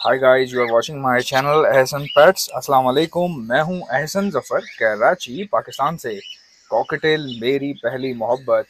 Hi guys, you are watching my channel Ehsan pets. अस्सलाम वालेकुम। मैं हूं एहसन जफर, कराची पाकिस्तान से। कॉकटेल मेरी पहली मोहब्बत।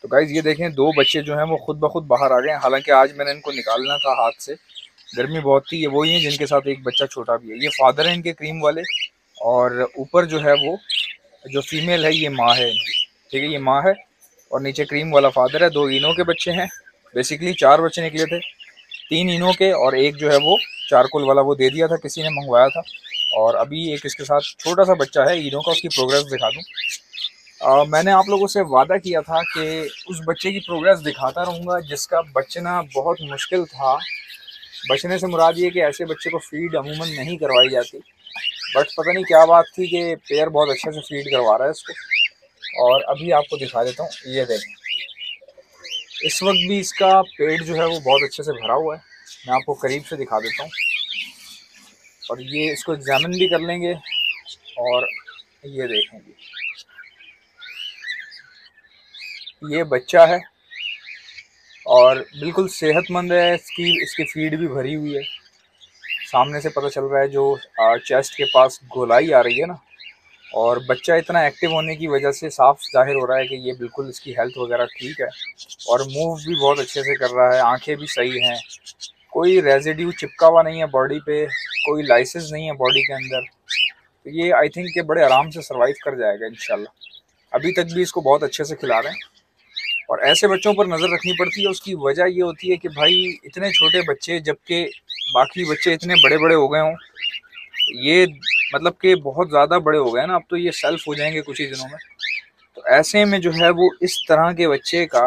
तो गाइस ये देखें, दो बच्चे जो हैं वो खुद ब खुद बाहर आ गए हैं। हालांकि आज मैंने इनको निकालना था हाथ से, गर्मी बहुत थी। ये वही हैं जिनके साथ एक बच्चा छोटा भी है। ये फादर है इनके, क्रीम वाले। और ऊपर जो है वो जो फीमेल है ये माँ है इनकी। ठीक है, ये माँ है और नीचे क्रीम वाला फादर है। दो इनों के बच्चे हैं। बेसिकली चार बच्चे निकले थे, तीन इनो के और एक जो है वो चारकोल वाला, वो दे दिया था, किसी ने मंगवाया था। और अभी एक इसके साथ छोटा सा बच्चा है इनो का, उसकी प्रोग्रेस दिखा दूं। मैंने आप लोगों से वादा किया था कि उस बच्चे की प्रोग्रेस दिखाता रहूँगा जिसका बचना बहुत मुश्किल था। बचने से मुराद ये कि ऐसे बच्चे को फीड अमूमन नहीं करवाई जाती, बट पता नहीं क्या बात थी कि पेयर बहुत अच्छे से फीड करवा रहा है इसको। और अभी आपको दिखा देता हूँ, ये देखें। इस वक्त भी इसका पेट जो है वो बहुत अच्छे से भरा हुआ है। मैं आपको करीब से दिखा देता हूँ और ये इसको एग्जामिन भी कर लेंगे। और ये देखेंगे, ये बच्चा है और बिल्कुल सेहतमंद है। इसकी फीड भी भरी हुई है। सामने से पता चल रहा है जो चेस्ट के पास गोलाई आ रही है ना। और बच्चा इतना एक्टिव होने की वजह से साफ जाहिर हो रहा है कि ये बिल्कुल इसकी हेल्थ वगैरह ठीक है। और मूव भी बहुत अच्छे से कर रहा है, आंखें भी सही हैं, कोई रेजिड्यू चिपका हुआ नहीं है बॉडी पे, कोई लाइसेंस नहीं है बॉडी के अंदर। तो ये आई थिंक कि बड़े आराम से सर्वाइव कर जाएगा इंशाल्लाह। अभी तक भी इसको बहुत अच्छे से खिला रहे हैं। और ऐसे बच्चों पर नज़र रखनी पड़ती है। उसकी वजह ये होती है कि भाई इतने छोटे बच्चे, जबकि बाकी बच्चे इतने बड़े बड़े हो गए हों, ये मतलब कि बहुत ज़्यादा बड़े हो गए ना, अब तो ये सेल्फ हो जाएंगे कुछ ही दिनों में। तो ऐसे में जो है वो इस तरह के बच्चे का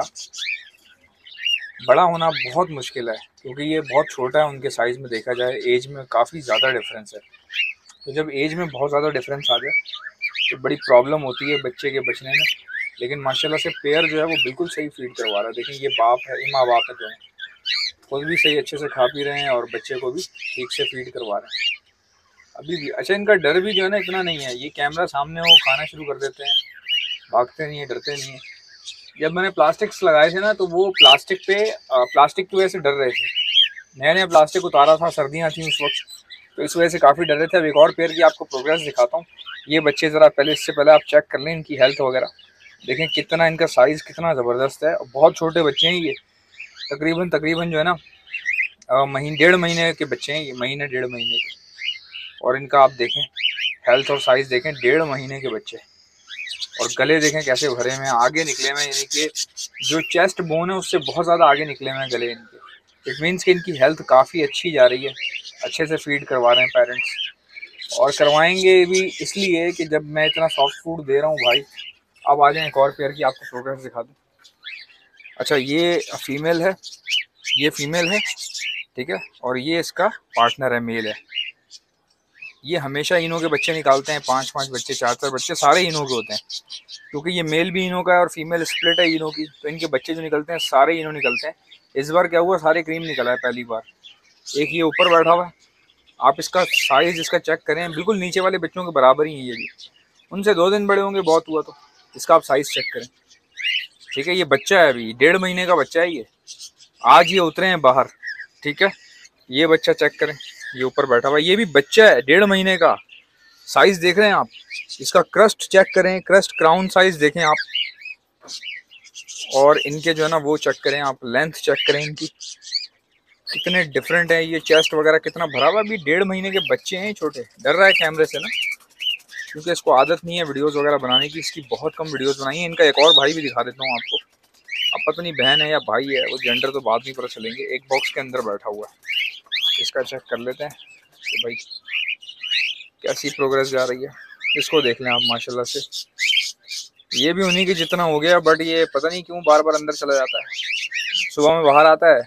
बड़ा होना बहुत मुश्किल है, क्योंकि ये बहुत छोटा है उनके साइज़ में। देखा जाए एज में काफ़ी ज़्यादा डिफरेंस है। तो जब एज में बहुत ज़्यादा डिफरेंस आ जाए तो बड़ी प्रॉब्लम होती है बच्चे के बचने में। लेकिन माशाल्लाह से पेयर जो है वो बिल्कुल सही फीड करवा रहा है। देखें, ये बाप है, ये माँ बाप है दोनों, खुद भी सही अच्छे से खा पी रहे हैं और बच्चे को भी ठीक से फीड करवा रहे हैं अभी भी। अच्छा, इनका डर भी जो है ना इतना नहीं है। ये कैमरा सामने हो, खाना शुरू कर देते हैं, भागते नहीं है, डरते नहीं है। जब मैंने प्लास्टिक्स लगाए थे ना, तो वो प्लास्टिक की वजह से डर रहे थे। नया नया प्लास्टिक उतारा था, सर्दियाँ थी उस वक्त, तो इस वजह से काफ़ी डर रहे थे। अब एक और पेयर की आपको प्रोग्रेस दिखाता हूँ। ये बच्चे ज़रा पहले, इससे पहले आप चेक कर लें इनकी हेल्थ वगैरह। देखें कितना इनका साइज़ कितना ज़बरदस्त है। बहुत छोटे बच्चे हैं ये, तकरीबन तकरीबन जो है ना महीने, 1.5 महीने के बच्चे हैं ये, महीने 1.5 महीने के। और इनका आप देखें हेल्थ और साइज़ देखें, 1.5 महीने के बच्चे। और गले देखें कैसे भरे हुए हैं, आगे निकले हुए हैं, यानी कि जो चेस्ट बोन है उससे बहुत ज़्यादा आगे निकले हुए हैं गले इनके। इट मीन्स कि इनकी हेल्थ काफ़ी अच्छी जा रही है। अच्छे से फीड करवा रहे हैं पेरेंट्स, और करवाएंगे भी इसलिए कि जब मैं इतना सॉफ्ट फूड दे रहा हूँ भाई। अब आ जाए एक और पेयर की आपको प्रोग्रेस दिखा दूँ। अच्छा, ये फीमेल है, ये फीमेल है, ठीक है। और ये इसका पार्टनर है, मेल है। ये हमेशा इनों के बच्चे निकालते हैं, 5-5 बच्चे, 4-4 बच्चे, सारे इनों के होते हैं। क्योंकि ये मेल भी इनों का है और फीमेल स्प्लिट है इनों की, तो इनके बच्चे जो निकलते हैं सारे इनों निकलते हैं। इस बार क्या हुआ, सारे क्रीम निकला है पहली बार। एक ये ऊपर बैठा हुआ है, आप इसका साइज इसका चेक करें, बिल्कुल नीचे वाले बच्चों के बराबर ही है ये भी। उनसे 2 दिन बड़े होंगे बहुत हुआ तो। इसका आप साइज चेक करें, ठीक है। ये बच्चा है, अभी 1.5 महीने का बच्चा है ये। आज ये उतरे हैं बाहर, ठीक है। ये बच्चा चेक करें, ये ऊपर बैठा हुआ, ये भी बच्चा है 1.5 महीने का। साइज देख रहे हैं आप, इसका क्रस्ट चेक करें, क्रस्ट क्राउन साइज देखें आप। और इनके जो है ना वो चेक करें आप, लेंथ चेक करें इनकी, कितने डिफरेंट है। ये चेस्ट वगैरह कितना भरा हुआ। अभी 1.5 महीने के बच्चे हैं छोटे। डर रहा है कैमरे से ना, क्योंकि इसको आदत नहीं है वीडियोस वगैरह बनाने की। इसकी बहुत कम वीडियोस बनाई है। इनका एक और भाई भी दिखा देता हूँ आपको। अब पता नहीं बहन है या भाई है, वो जेंडर तो बाद में पता चलेंगे। एक बॉक्स के अंदर बैठा हुआ है, इसका चेक कर लेते हैं कि भाई कैसी प्रोग्रेस जा रही है। इसको देख लें आप, माशाल्लाह से ये भी उन्हीं के जितना हो गया, बट ये पता नहीं क्यों बार बार अंदर चला जाता है। सुबह में बाहर आता है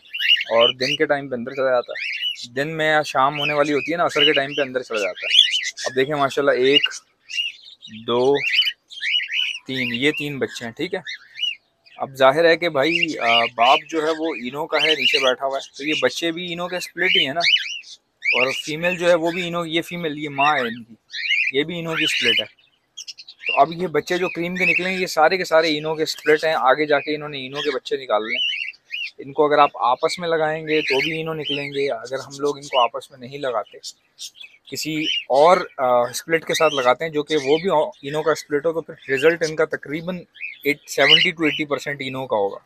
और दिन के टाइम पे अंदर चला जाता है। दिन में या शाम होने वाली होती है ना, असर के टाइम पे अंदर चला जाता है। अब देखें माशाल्लाह, 1 2 3, ये 3 बच्चे हैं, ठीक है। अब जाहिर है कि भाई बाप जो है वो इनो का है, नीचे बैठा हुआ है, तो ये बच्चे भी इनो के स्प्लिट ही है ना। और फीमेल जो है वो भी इनो, ये फीमेल, ये माँ है इनकी, ये भी इनो की स्प्लिट है। तो अब ये बच्चे जो क्रीम के निकले हैं, ये सारे के सारे इनो के स्प्लिट हैं। आगे जाके इन्होंने इनो के बच्चे निकालने हैं। इनको अगर आप आपस में लगाएंगे तो भी इनो निकलेंगे। अगर हम लोग इनको आपस में नहीं लगाते, किसी और स्प्लिट के साथ लगाते हैं जो कि वो भी इनो का स्प्लिट हो, तो फिर रिजल्ट इनका तकरीबन 70 to 80% इनो का होगा।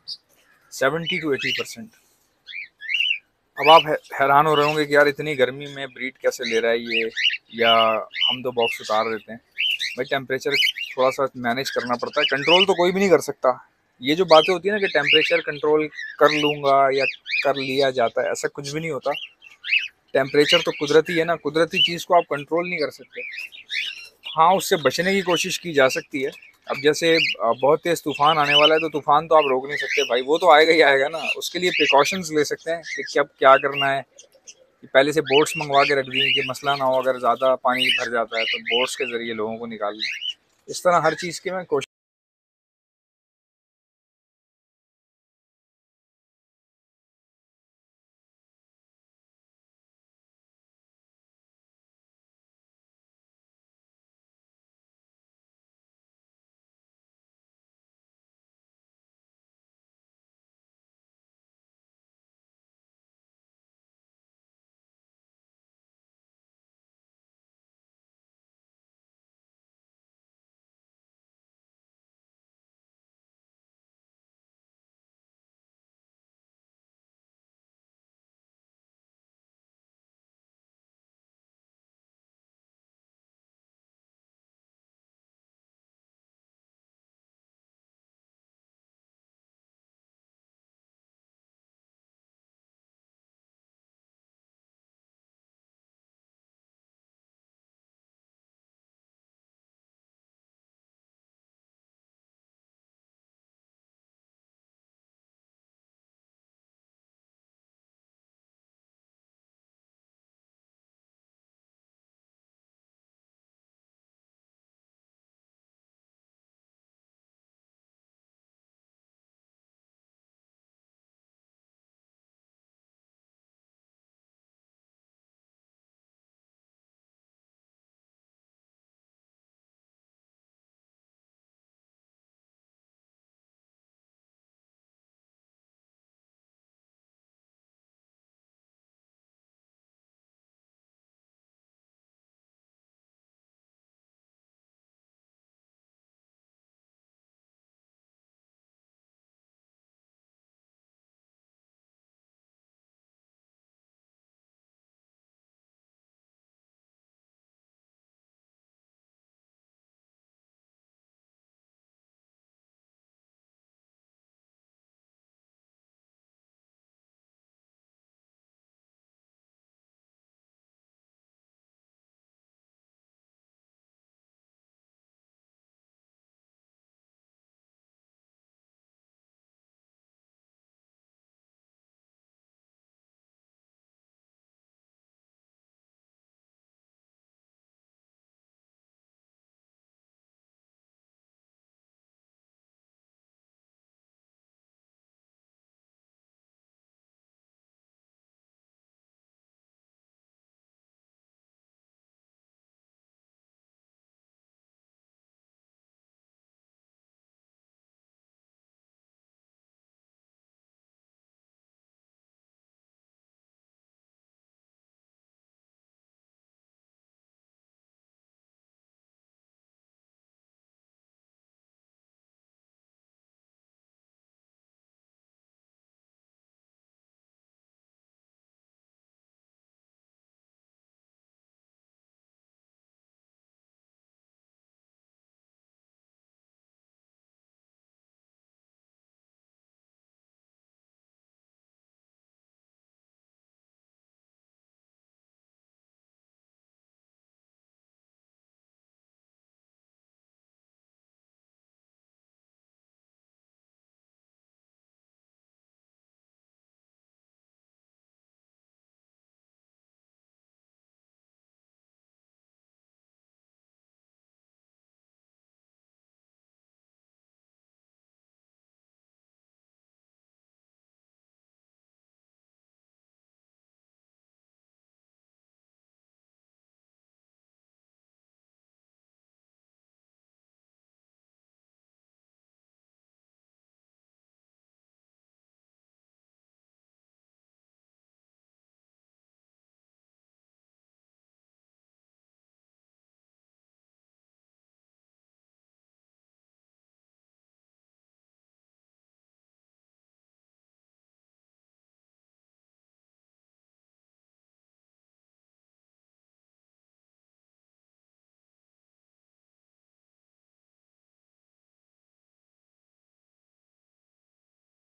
70 to 80%। अब आप हैरान हो रहे होंगे कि यार इतनी गर्मी में ब्रीड कैसे ले रहा है ये, या हम तो बॉक्स उतार देते हैं। भाई टेम्परेचर थोड़ा सा मैनेज करना पड़ता है, कंट्रोल तो कोई भी नहीं कर सकता। ये जो बातें होती है ना कि टेम्परेचर कंट्रोल कर लूँगा या कर लिया जाता है, ऐसा कुछ भी नहीं होता। टेम्परेचर तो कुदरती है ना, कुदरती चीज़ को आप कंट्रोल नहीं कर सकते। हाँ, उससे बचने की कोशिश की जा सकती है। अब जैसे बहुत तेज़ तूफ़ान आने वाला है, तो तूफ़ान तो आप रोक नहीं सकते भाई, वो तो आएगा ही आएगा ना। उसके लिए प्रिकॉशंस ले सकते हैं कि कब क्या करना है। कि पहले से बोट्स मंगवा के रख दी कि मसला ना हो, अगर ज़्यादा पानी भर जाता है तो बोट्स के ज़रिए लोगों को निकाल लें। इस तरह हर चीज़ की मैं कोशिश